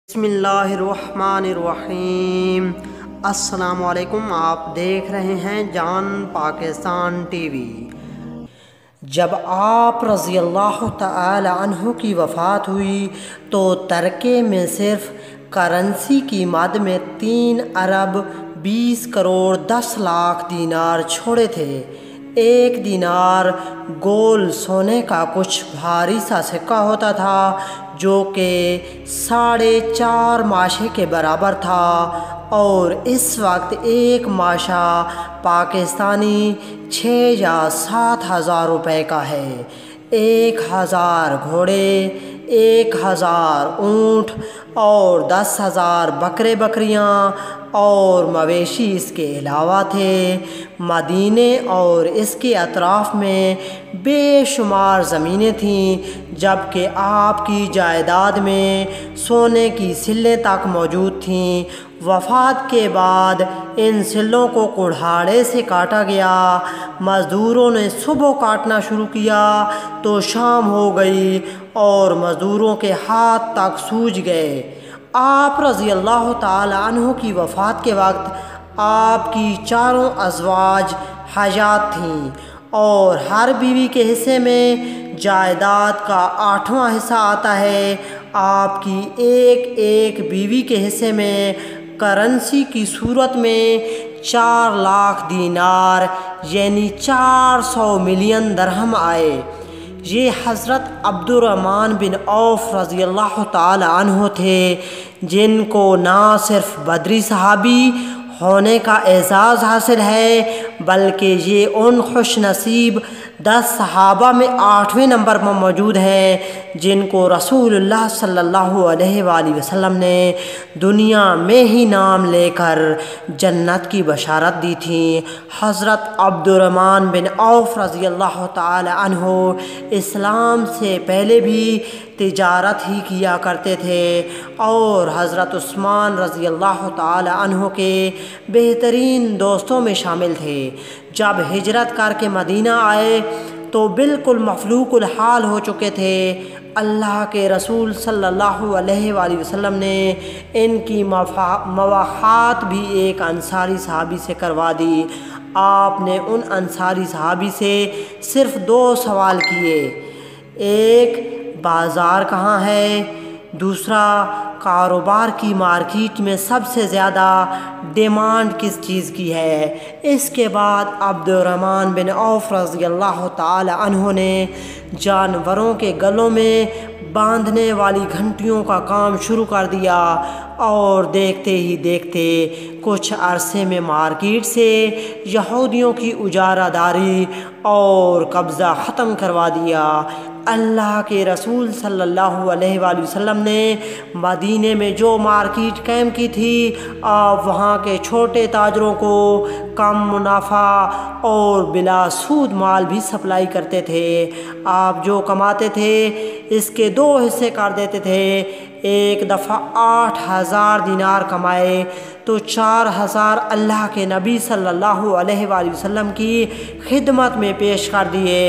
بسم اللہ الرحمن الرحیم۔ السلام علیکم، آپ دیکھ رہے ہیں جان پاکستان ٹی وی۔ جب آپ رضی اللہ تعالی عنہ کی وفات ہوئی تو ترکے میں صرف کرنسی کی مد میں 3 ارب 20 کروڑ 10 لاکھ دینار چھوڑے تھے۔ 1 دینار گول سونے کا کچھ بھاری سا سکہ ہوتا تھا جو کہ 4.5 ماشے کے برابر تھا، اور اس وقت 1 ماشا پاکستانی 6 یا 7 ہزار روپے کا ہے۔ 1000 گھوڑے، 1000 اونٹ اور 10,000 بکرے بکریاں اور مویشی اس کے علاوہ تھے۔ مدینے اور اس کے اطراف میں بے شمار زمینیں تھیں، جبکہ آپ کی جائیداد میں سونے کی سلیں تک موجود تھیں۔ وفات کے بعد ان سلوں کو کڑھاڑے سے کاٹا گیا۔ مزدوروں نے صبح کاٹنا شروع کیا تو شام ہو گئی اور مزدوروں کے ہاتھ تک سوج گئے۔ آپ رضی اللہ تعالی عنہ کی وفات کے وقت آپ کی 4 ازواج حیات تھیں، اور ہر بیوی کے حصے میں جائیداد کا 8واں حصہ آتا ہے۔ آپ کی ایک بیوی کے حصے میں کرنسی کی صورت میں 4 لاکھ دینار یعنی 400 ملین درہم آئے۔ یہ حضرت عبدالرحمن بن عوف رضی اللہ تعالی عنہ تھے، جن کو نہ صرف بدری صحابی ہونے کا اعزاز حاصل ہے، بلکہ یہ ان خوش نصیب 10 صحابہ میں 8ویں نمبر پر موجود ہیں جن کو رسول اللہ صلی اللہ علیہ وآلہ وسلم نے دنیا میں ہی نام لے کر جنت کی بشارت دی تھی۔ حضرت عبدالرحمن بن عوف رضی اللہ تعالی عنہ اسلام سے پہلے بھی تجارت ہی کیا کرتے تھے، اور حضرت عثمان رضی اللہ تعالی عنہ کے بہترین دوستوں میں شامل تھے۔ جب ہجرت کر کے مدینہ آئے تو بالکل مفلوق الحال ہو چکے تھے۔ اللہ کے رسول صلی اللہ علیہ وآلہ وسلم نے ان کی مواخات بھی ایک انصاری صحابی سے کروا دی۔ آپ نے ان انصاری صحابی سے صرف 2 سوال کیے، ایک بازار کہاں ہے، دوسرا کاروبار کی مارکیٹ میں سب سے زیادہ ڈیمانڈ کس چیز کی ہے۔ اس کے بعد عبدالرحمن بن عوف رضی اللہ تعالی عنہ نے جانوروں کے گلوں میں باندھنے والی گھنٹیوں کا کام شروع کر دیا، اور دیکھتے ہی دیکھتے کچھ عرصے میں مارکیٹ سے یہودیوں کی اجارہ داری اور قبضہ ختم کروا دیا۔ اللہ کے رسول صلی اللہ علیہ وآلہ وسلم نے مدینے میں جو مارکیٹ قائم کی تھی، آپ وہاں کے چھوٹے تاجروں کو کم منافع اور بلا سود مال بھی سپلائی کرتے تھے۔ آپ جو کماتے تھے اس کے 2 حصے کر دیتے تھے۔ ایک دفعہ 8000 دینار کمائے تو 4000 اللہ کے نبی صلی اللہ علیہ وآلہ وسلم کی خدمت میں پیش کر دیے۔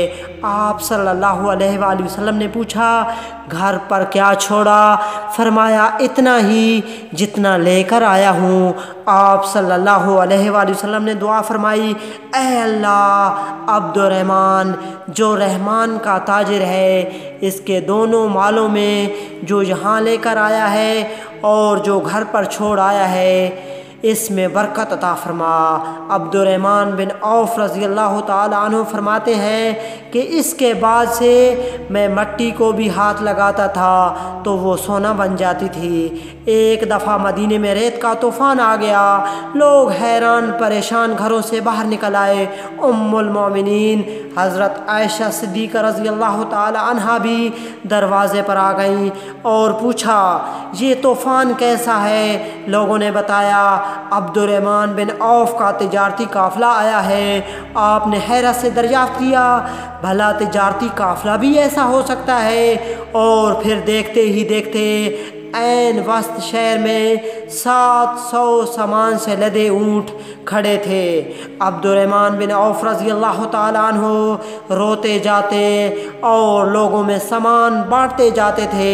آپ صلی اللہ علیہ وآلہ وسلم نے پوچھا، گھر پر کیا چھوڑا؟ فرمایا، اتنا ہی جتنا لے کر آیا ہوں۔ آپ صلی اللہ علیہ وآلہ وسلم نے دعا فرمائی، اے اللہ، عبدالرحمن جو رحمان کا تاجر ہے، اس کے دونوں مالوں میں جو یہاں لے کر آیا ہے اور جو گھر پر چھوڑ آیا ہے، اس میں برکت عطا فرما۔ عبدالرحمن بن عوف رضی اللہ تعالی عنہ فرماتے ہیں کہ اس کے بعد سے میں مٹی کو بھی ہاتھ لگاتا تھا تو وہ سونا بن جاتی تھی۔ ایک دفعہ مدینے میں ریت کا طوفان آ گیا، لوگ حیران پریشان گھروں سے باہر نکل آئے۔ ام المومنین حضرت عائشہ صدیقہ رضی اللہ تعالی عنہا بھی دروازے پر آ گئیں اور پوچھا، یہ طوفان کیسا ہے؟ لوگوں نے بتایا، عبدالرحمن بن عوف کا تجارتی قافلہ آیا ہے۔ آپ نے حیرت سے دریافت کیا، بھلا تجارتی قافلہ بھی ایسا ہو سکتا ہے؟ اور پھر دیکھتے ہی دیکھتے عین وسط شہر میں 700 سامان سے لدے اونٹ کھڑے تھے۔ عبدالرحمن بن عوف رضی اللہ تعالی عنہ روتے جاتے اور لوگوں میں سامان بانٹتے جاتے تھے،